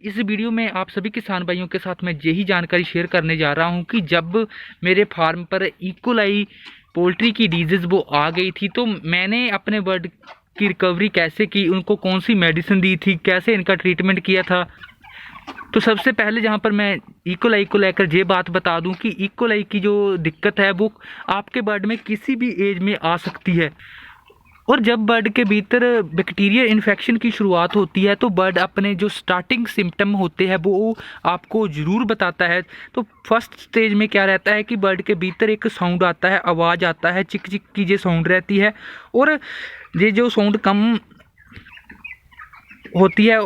इस वीडियो में आप सभी किसान भाइयों के साथ मैं यही जानकारी शेयर करने जा रहा हूं कि जब मेरे फार्म पर इकोलाई पोल्ट्री की डिजीज़ वो आ गई थी, तो मैंने अपने बर्ड की रिकवरी कैसे की, उनको कौन सी मेडिसिन दी थी, कैसे इनका ट्रीटमेंट किया था। तो सबसे पहले जहां पर मैं इकोलाई को लेकर ये बात बता दूं कि इकोलाई की जो दिक्कत है वो आपके बर्ड में किसी भी एज में आ सकती है। और जब बर्ड के भीतर बैक्टीरियल इन्फेक्शन की शुरुआत होती है तो बर्ड अपने जो स्टार्टिंग सिम्टम होते हैं वो आपको ज़रूर बताता है। तो फर्स्ट स्टेज में क्या रहता है कि बर्ड के भीतर एक साउंड आता है, आवाज़ आता है, चिक चिक की जो साउंड रहती है, और ये जो साउंड कम होती है।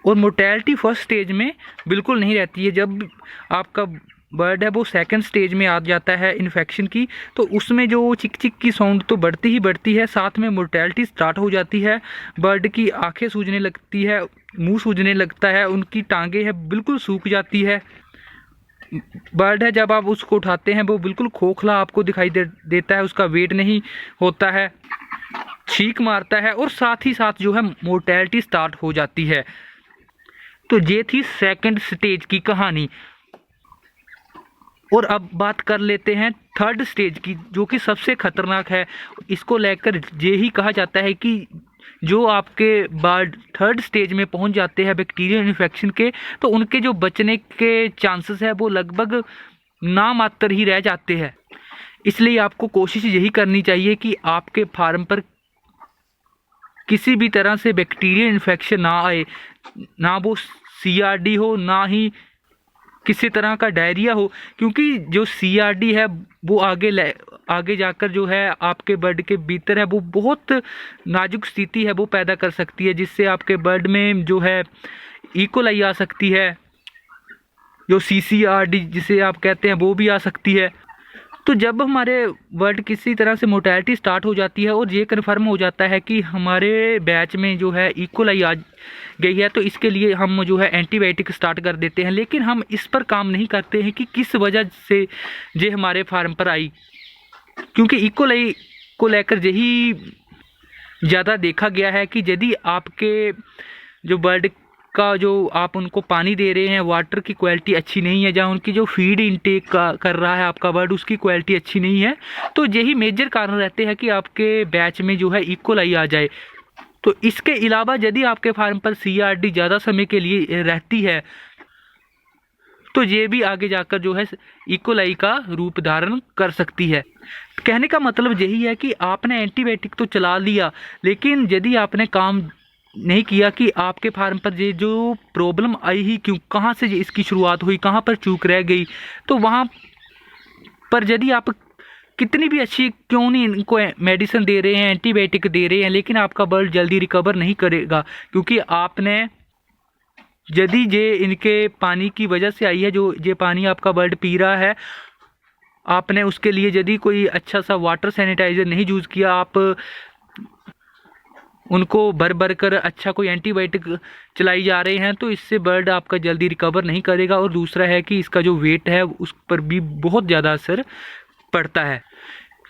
और मोर्टेलिटी फर्स्ट स्टेज में बिल्कुल नहीं रहती है। जब आपका बर्ड है वो सेकंड स्टेज में आ जाता है इन्फेक्शन की, तो उसमें जो चिक चिक की साउंड तो बढ़ती ही बढ़ती है, साथ में मोर्टेलिटी स्टार्ट हो जाती है। बर्ड की आंखें सूजने लगती है, मुंह सूजने लगता है, उनकी टांगें है बिल्कुल सूख जाती है। बर्ड है जब आप उसको उठाते हैं वो बिल्कुल खोखला आपको दिखाई देता है, उसका वेट नहीं होता है, छींक मारता है, और साथ ही साथ जो है मोर्टेलिटी स्टार्ट हो जाती है। तो ये थी सेकंड स्टेज की कहानी। और अब बात कर लेते हैं थर्ड स्टेज की, जो कि सबसे खतरनाक है। इसको लेकर ये ही कहा जाता है कि जो आपके बर्ड थर्ड स्टेज में पहुंच जाते हैं बैक्टीरियल इन्फेक्शन के, तो उनके जो बचने के चांसेस है वो लगभग नामात्र ही रह जाते हैं। इसलिए आपको कोशिश यही करनी चाहिए कि आपके फार्म पर किसी भी तरह से बैक्टीरियल इन्फेक्शन ना आए, ना वो CRD हो, ना ही किसी तरह का डायरिया हो। क्योंकि जो CRD है वो आगे जाकर जो है आपके बर्ड के भीतर है वो बहुत नाजुक स्थिति है वो पैदा कर सकती है, जिससे आपके बर्ड में जो है इकोलाई आ सकती है, जो CCRD जिसे आप कहते हैं वो भी आ सकती है। तो जब हमारे बर्ड किसी तरह से मोर्टेलिटी स्टार्ट हो जाती है और ये कन्फर्म हो जाता है कि हमारे बैच में जो है इकोलाई आ गई है, तो इसके लिए हम जो है एंटीबायोटिक स्टार्ट कर देते हैं। लेकिन हम इस पर काम नहीं करते हैं कि किस वजह से ये हमारे फार्म पर आई। क्योंकि इकोलाई को लेकर यही ज़्यादा देखा गया है कि यदि आपके जो बर्ड का जो आप उनको पानी दे रहे हैं, वाटर की क्वालिटी अच्छी नहीं है, जहाँ उनकी जो फीड इनटेक कर रहा है आपका बर्ड उसकी क्वालिटी अच्छी नहीं है, तो यही मेजर कारण रहते हैं कि आपके बैच में जो है इकोलाई आ जाए। तो इसके अलावा यदि आपके फार्म पर CRD ज़्यादा समय के लिए रहती है तो ये भी आगे जाकर जो है इकोलाई का रूप धारण कर सकती है। कहने का मतलब यही है कि आपने एंटीबायोटिक तो चला लिया, लेकिन यदि आपने काम नहीं किया कि आपके फार्म पर ये जो प्रॉब्लम आई ही क्यों, कहाँ से इसकी शुरुआत हुई, कहाँ पर चूक रह गई, तो वहाँ पर यदि आप कितनी भी अच्छी क्यों नहीं इनको मेडिसिन दे रहे हैं, एंटीबायोटिक दे रहे हैं, लेकिन आपका बर्ड जल्दी रिकवर नहीं करेगा। क्योंकि आपने यदि ये इनके पानी की वजह से आई है, जो ये पानी आपका बर्ड पी रहा है, आपने उसके लिए यदि कोई अच्छा सा वाटर सैनिटाइज़र नहीं यूज़ किया, आप उनको भर भर कर अच्छा कोई एंटीबायोटिक चलाई जा रहे हैं, तो इससे बर्ड आपका जल्दी रिकवर नहीं करेगा। और दूसरा है कि इसका जो वेट है उस पर भी बहुत ज़्यादा असर पड़ता है।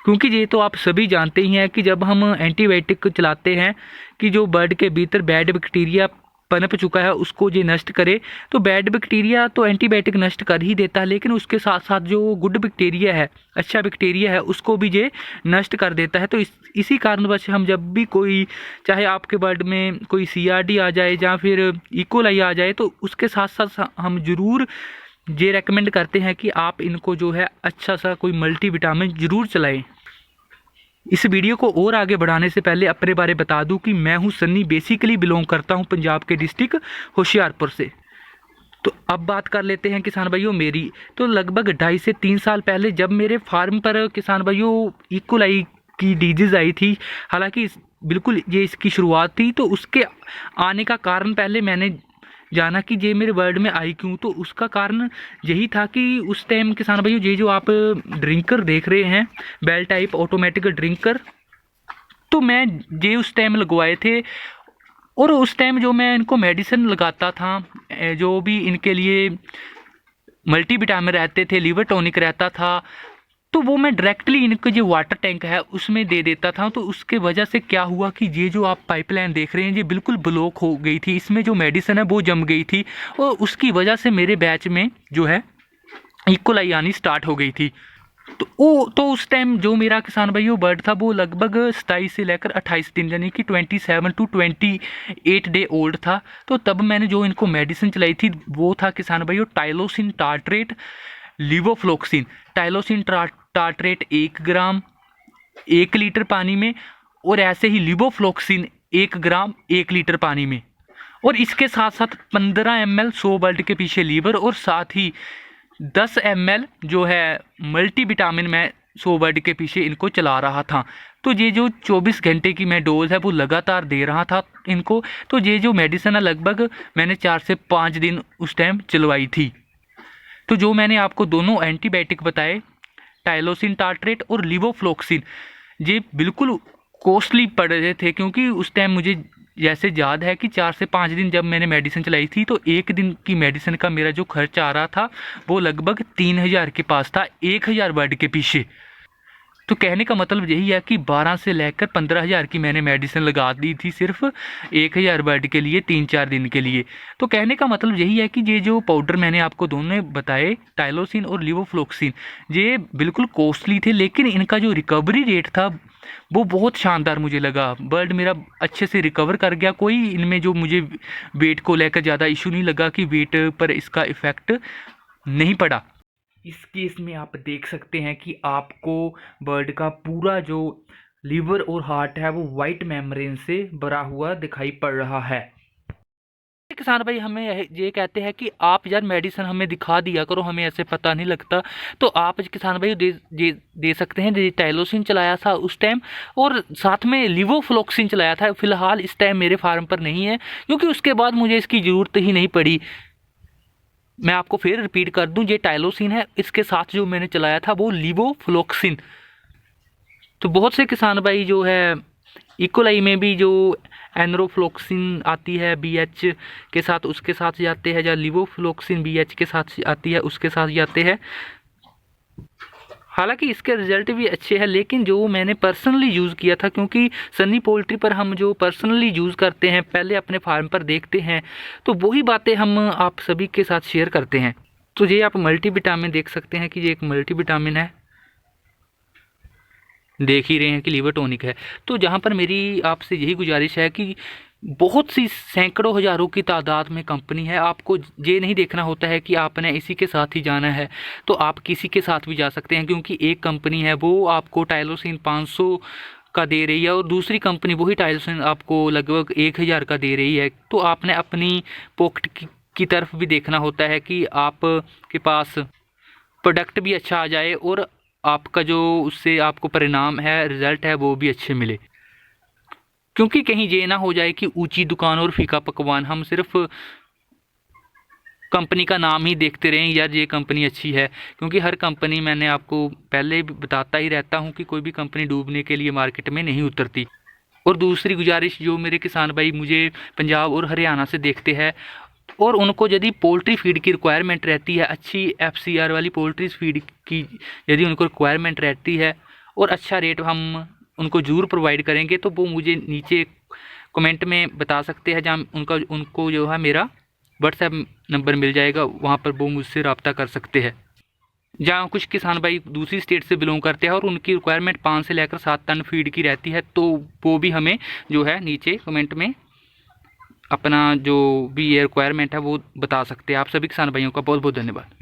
क्योंकि ये तो आप सभी जानते ही हैं कि जब हम एंटीबायोटिक चलाते हैं कि जो बर्ड के भीतर बैड बैक्टीरिया पनप चुका है उसको ये नष्ट करे, तो बैड बैक्टीरिया तो एंटीबायोटिक नष्ट कर ही देता है, लेकिन उसके साथ साथ जो गुड बैक्टीरिया है, अच्छा बैक्टीरिया है, उसको भी ये नष्ट कर देता है। तो इसी कारणवश हम जब भी कोई, चाहे आपके बर्ड में कोई CRD आ जाए या फिर इकोलाई आ जाए, तो उसके साथ साथ हम ज़रूर ये रेकमेंड करते हैं कि आप इनको जो है अच्छा सा कोई मल्टीविटामिन ज़रूर चलाएं। इस वीडियो को और आगे बढ़ाने से पहले अपने बारे बता दूं कि मैं हूं सन्नी, बेसिकली बिलोंग करता हूं पंजाब के डिस्ट्रिक्ट होशियारपुर से। तो अब बात कर लेते हैं किसान भाइयों मेरी। तो लगभग 2.5 से 3 साल पहले जब मेरे फार्म पर किसान भाइयों इकोलाई की डिजीज़ आई थी, हालांकि बिल्कुल ये इसकी शुरुआत थी, तो उसके आने का कारण पहले मैंने जाना कि ये मेरे बर्ड में आई क्यों। तो उसका कारण यही था कि उस टाइम किसान भाइयों ये जो आप ड्रिंकर देख रहे हैं, बेल टाइप ऑटोमेटिक ड्रिंकर, तो मैं ये उस टाइम लगवाए थे। और उस टाइम जो मैं इनको मेडिसिन लगाता था, जो भी इनके लिए मल्टीविटामिन रहते थे, लिवर टॉनिक रहता था, तो वो मैं डायरेक्टली इनका जो वाटर टैंक है उसमें दे देता था। तो उसके वजह से क्या हुआ कि ये जो आप पाइपलाइन देख रहे हैं ये बिल्कुल ब्लॉक हो गई थी, इसमें जो मेडिसिन है वो जम गई थी और उसकी वजह से मेरे बैच में जो है इकोलाई आनी स्टार्ट हो गई थी। तो उस टाइम जो मेरा किसान भाई वो बर्ड था वो लगभग 27 से लेकर 28 दिन यानी कि 27 टू 28 डे ओल्ड था। तो तब मैंने जो इनको मेडिसिन चलाई थी वो था किसान भाई वो टाइलोसिन टार्ट्रेट लिवोफ्लोक्सिन। टाइलोसिन टार्ट्रेट 1 ग्राम 1 लीटर पानी में, और ऐसे ही लिवोफ्लोक्सिन 1 ग्राम 1 लीटर पानी में, और इसके साथ साथ 15 ml 100 बर्ड के पीछे लीवर, और साथ ही 10 ml जो है मल्टीविटामिन मैं 100 बर्ड के पीछे इनको चला रहा था। तो ये जो 24 घंटे की मैं डोज है वो लगातार दे रहा था इनको। तो ये जो मेडिसिन है लगभग मैंने 4 से 5 दिन उस टाइम चलवाई थी। तो जो मैंने आपको दोनों एंटीबायोटिक बताए, टाइलोसिन टार्ट्रेट और लिवोफ्लोक्सिन, ये बिल्कुल कॉस्टली पड़ रहे थे, क्योंकि उस टाइम मुझे जैसे याद है कि 4 से 5 दिन जब मैंने मेडिसिन चलाई थी तो एक दिन की मेडिसिन का मेरा जो खर्च आ रहा था वो लगभग 3000 के पास था 1000 बर्ड के पीछे। तो कहने का मतलब यही है कि 12 से लेकर 15,000 की मैंने मेडिसिन लगा दी थी सिर्फ 1000 बर्ड के लिए 3-4 दिन के लिए। तो कहने का मतलब यही है कि ये जो पाउडर मैंने आपको दोनों बताए, टाइलोसिन और लिवोफ्लोक्सिन, ये बिल्कुल कॉस्टली थे, लेकिन इनका जो रिकवरी रेट था वो बहुत शानदार मुझे लगा। बर्ड मेरा अच्छे से रिकवर कर गया। कोई इनमें जो मुझे वेट को लेकर ज़्यादा इशू नहीं लगा कि वेट पर इसका इफ़ेक्ट नहीं पड़ा। इस केस में आप देख सकते हैं कि आपको बर्ड का पूरा जो लीवर और हार्ट है वो वाइट मेम्ब्रेन से भरा हुआ दिखाई पड़ रहा है। किसान भाई हमें ये कहते हैं कि आप यार मेडिसिन हमें दिखा दिया करो, हमें ऐसे पता नहीं लगता। तो आप किसान भाई दे सकते हैं। टाइलोसिन चलाया था उस टाइम और साथ में लिवोफ्लोक्सिन चलाया था। फिलहाल इस टाइम मेरे फार्म पर नहीं है, क्योंकि उसके बाद मुझे इसकी ज़रूरत ही नहीं पड़ी। मैं आपको फिर रिपीट कर दूं, ये टाइलोसिन है, इसके साथ जो मैंने चलाया था वो लिवोफ्लोक्सिन। तो बहुत से किसान भाई जो है इकोलाई में भी जो एनरोफ्लोक्सिन आती है BH के साथ उसके साथ जाते हैं, या लिवोफ्लोक्सिन BH के साथ आती है उसके साथ जाते हैं। हालांकि इसके रिजल्ट भी अच्छे हैं, लेकिन जो मैंने पर्सनली यूज़ किया था, क्योंकि सनी पोल्ट्री पर हम जो पर्सनली यूज़ करते हैं, पहले अपने फार्म पर देखते हैं, तो वही बातें हम आप सभी के साथ शेयर करते हैं। तो ये आप मल्टीविटामिन देख सकते हैं कि ये एक मल्टीविटामिन है, देख ही रहे हैं कि लीवर टॉनिक है। तो जहाँ पर मेरी आपसे यही गुजारिश है कि बहुत सी सैकड़ों हज़ारों की तादाद में कंपनी है, आपको ये नहीं देखना होता है कि आपने इसी के साथ ही जाना है, तो आप किसी के साथ भी जा सकते हैं। क्योंकि एक कंपनी है वो आपको टाइलोसिन 500 का दे रही है और दूसरी कंपनी वही टाइलोसिन आपको लगभग 1000 का दे रही है। तो आपने अपनी पॉकेट की तरफ भी देखना होता है कि आपके पास प्रोडक्ट भी अच्छा आ जाए और आपका जो उससे आपको परिणाम है, रिज़ल्ट है, वो भी अच्छे मिले। क्योंकि कहीं ये ना हो जाए कि ऊंची दुकान और फीका पकवान, हम सिर्फ कंपनी का नाम ही देखते रहें यार ये कंपनी अच्छी है। क्योंकि हर कंपनी, मैंने आपको पहले भी बताता ही रहता हूँ कि कोई भी कंपनी डूबने के लिए मार्केट में नहीं उतरती। और दूसरी गुजारिश, जो मेरे किसान भाई मुझे पंजाब और हरियाणा से देखते हैं और उनको यदि पोल्ट्री फीड की रिक्वायरमेंट रहती है, अच्छी FCR वाली पोल्ट्री फीड की यदि उनको रिक्वायरमेंट रहती है और अच्छा रेट हम उनको ज़रूर प्रोवाइड करेंगे, तो वो मुझे नीचे कमेंट में बता सकते हैं, जहाँ उनको जो है मेरा व्हाट्सएप नंबर मिल जाएगा, वहाँ पर वो मुझसे रब्ता कर सकते हैं। जहाँ कुछ किसान भाई दूसरी स्टेट से बिलोंग करते हैं और उनकी रिक्वायरमेंट 5 से लेकर 7 टन फीड की रहती है, तो वो भी हमें जो है नीचे कमेंट में अपना जो भी ये रिक्वायरमेंट है वो बता सकते हैं। आप सभी किसान भाइयों का बहुत बहुत धन्यवाद।